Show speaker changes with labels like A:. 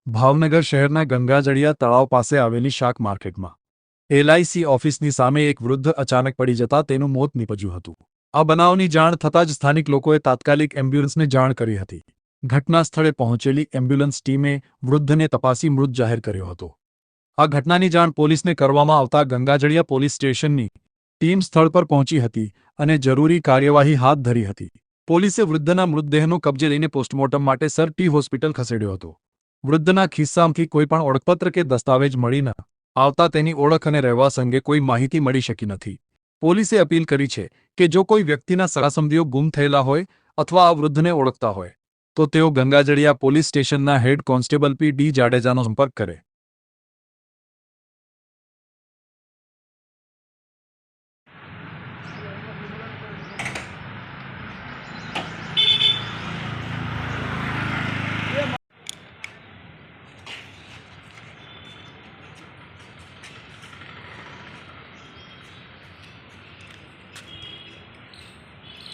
A: ભાવનગર શહેરના ગંગાજળિયા તળાવ પાસે આવેલી શાક માર્કેટમાં એલઆઈસી ઓફિસની સામે એક વૃદ્ધ અચાનક પડી જતા તેનું મોત નીપજ્યું હતું। આ બનાવની જાણ થતાં જ સ્થાનિક લોકોએ તાત્કાલિક એમ્બ્યુલન્સને જાણ કરી હતી। ઘટના સ્થળે પહોંચેલી એમ્બ્યુલન્સ ટીમે વૃદ્ધને તપાસી મૃત જાહેર કર્યો હતો। આ ઘટનાની જાણ પોલીસને કરવામાં આવતા ગંગાજળિયા પોલીસ સ્ટેશનની ટીમ સ્થળ પર પહોંચી હતી અને જરૂરી કાર્યવાહી હાથ ધરી હતી। પોલીસે વૃદ્ધના મૃતદેહનો કબજે લઈને પોસ્ટમોર્ટમ માટે સર હોસ્પિટલ ખસેડ્યો હતો। વૃદ્ધના ખિસ્સામાંથી કોઈપણ ઓળખપત્ર કે દસ્તાવેજ મળી ન આવતા તેની ઓળખ અને રહેવાસ અંગે કોઈ માહિતી મળી શકી નથી। પોલીસે અપીલ કરી છે કે જો કોઈ વ્યક્તિના સગાસંબંધીઓ ગુમ થયેલા હોય અથવા આ વૃદ્ધને ઓળખતા હોય તો તેઓ ગંગાજળિયા પોલીસ સ્ટેશનના હેડ કોન્સ્ટેબલ પી.ડી. જાડેજાનો સંપર્ક કરે।